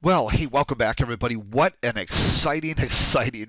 Well, hey, welcome back, everybody. What an exciting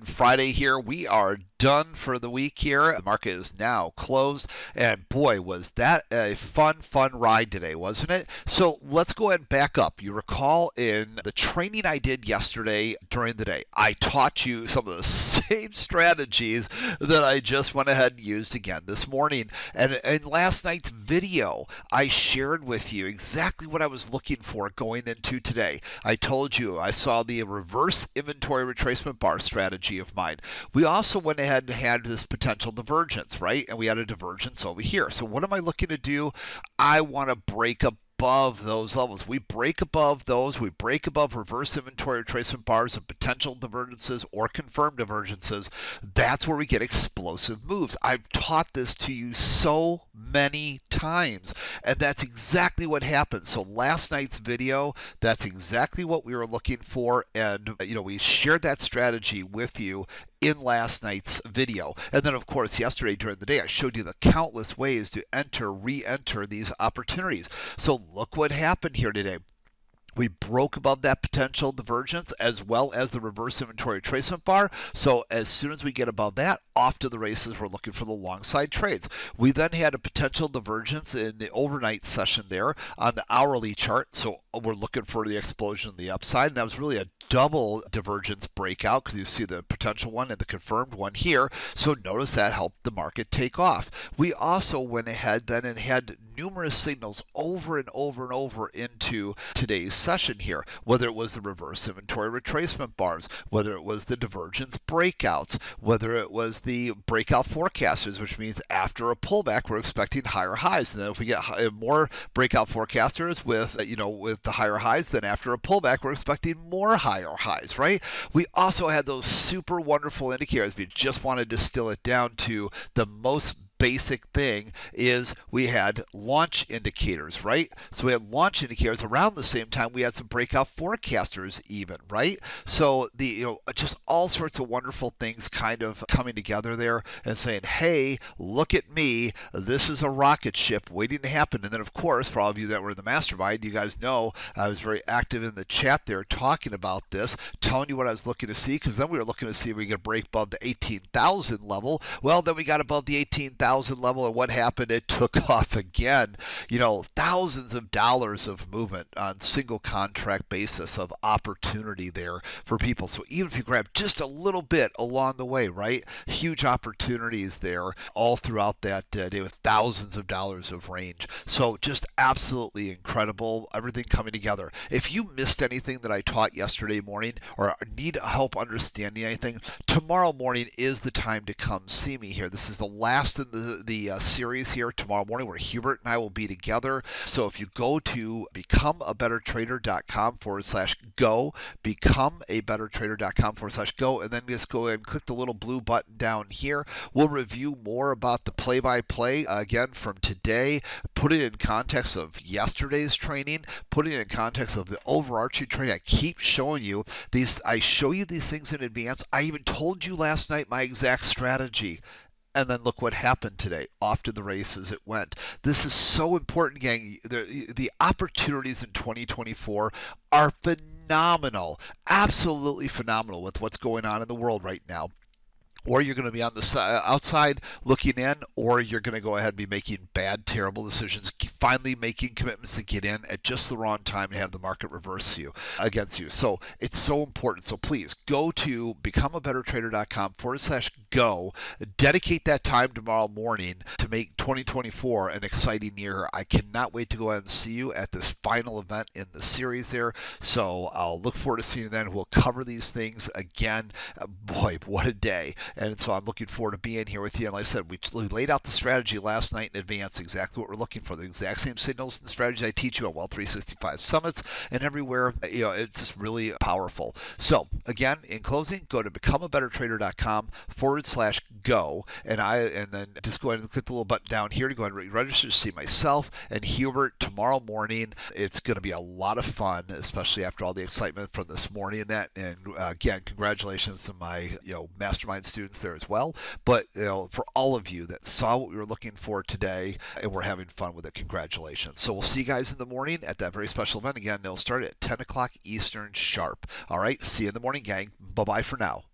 Friday here. We are done for the week here. The market is now closed. And boy, was that a fun ride today, wasn't it? So let's go ahead and back up. You recall in the training I did yesterday during the day, I taught you some of the same strategies that I just went ahead and used again this morning. And in last night's video, I shared with you exactly what I was looking for going into today. I told you I saw the reverse inventory retracement bar strategy of mine. We also went ahead and had this potential divergence, right? And we had a divergence over here. So what am I looking to do? I want to break above those levels. We break above those. We break above reverse inventory retracement bars of potential divergences or confirmed divergences. That's where we get explosive moves. I've taught this to you so many times, and that's exactly what happened. So last night's video, that's exactly what we were looking for, and we shared that strategy with you in last night's video. And then, of course, yesterday during the day, I showed you the countless ways to re-enter these opportunities. So look what happened here today. We broke above that potential divergence as well as the reverse inventory retracement bar. So as soon as we get above that, off to the races, we're looking for the long side trades. We then had a potential divergence in the overnight session there on the hourly chart. So we're looking for the explosion on the upside. And that was really a double divergence breakout because you see the potential one and the confirmed one here. So notice that helped the market take off. We also went ahead then and had numerous signals over and over into today's session here, whether it was the reverse inventory retracement bars, whether it was the divergence breakouts, whether it was the breakout forecasters, which means after a pullback we're expecting higher highs. And then if we get more breakout forecasters with the higher highs, then after a pullback we're expecting more higher highs, right? We also had those super wonderful indicators. If you just want to distill it down to the most basic thing, is we had launch indicators, right? So we had launch indicators around the same time we had some breakout forecasters even, right? So just all sorts of wonderful things kind of coming together there and saying, hey, look at me, this is a rocket ship waiting to happen. And then of course, for all of you that were in the mastermind, you guys know I was very active in the chat there talking about this, telling you what I was looking to see, because then we were looking to see if we could break above the 18,000 level. Well, then we got above the 18,000 level, and what happened? It took off again. Thousands of dollars of movement on single contract basis of opportunity there for people. So even if you grab just a little bit along the way, right? Huge opportunities there all throughout that day with thousands of dollars of range. So just absolutely incredible, everything coming together. If you missed anything that I taught yesterday morning or need help understanding anything, tomorrow morning is the time to come see me here. This is the last in the series here tomorrow morning where Hubert and I will be together. So if you go to becomeabettertrader.com/go, becomeabettertrader.com/go, and then just go ahead and click the little blue button down here. We'll review more about the play-by-play again from today, put it in context of yesterday's training, put it in context of the overarching training. I keep showing you these. I show you these things in advance. I even told you last night my exact strategy. And then look what happened today. Off to the races it went. This is so important, gang. The opportunities in 2024 are phenomenal. Absolutely phenomenal with what's going on in the world right now. Or you're going to be on the outside looking in, or you're going to go ahead and be making bad, terrible decisions, finally making commitments to get in at just the wrong time and have the market reverse you against you. So it's so important. So please go to becomeabettertrader.com/go. Dedicate that time tomorrow morning to make 2024 an exciting year. I cannot wait to go ahead and see you at this final event in the series there. So I'll look forward to seeing you then. We'll cover these things again. Boy, what a day. And so I'm looking forward to being here with you. And like I said, we laid out the strategy last night in advance, exactly what we're looking for, the exact same signals and strategies I teach you at Wealth 365 Summits and everywhere. It's just really powerful. So again, in closing, go to becomeabettertrader.com/go, and then just go ahead and click the little button down here to go ahead and register to see myself and Hubert tomorrow morning. It's going to be a lot of fun, especially after all the excitement from this morning. And again, congratulations to my mastermind students students there as well. But for all of you that saw what we were looking for today and we're having fun with it, congratulations. So we'll see you guys in the morning at that very special event. Again, it'll start at 10 o'clock Eastern sharp. All right, see you in the morning, gang. Bye-bye for now.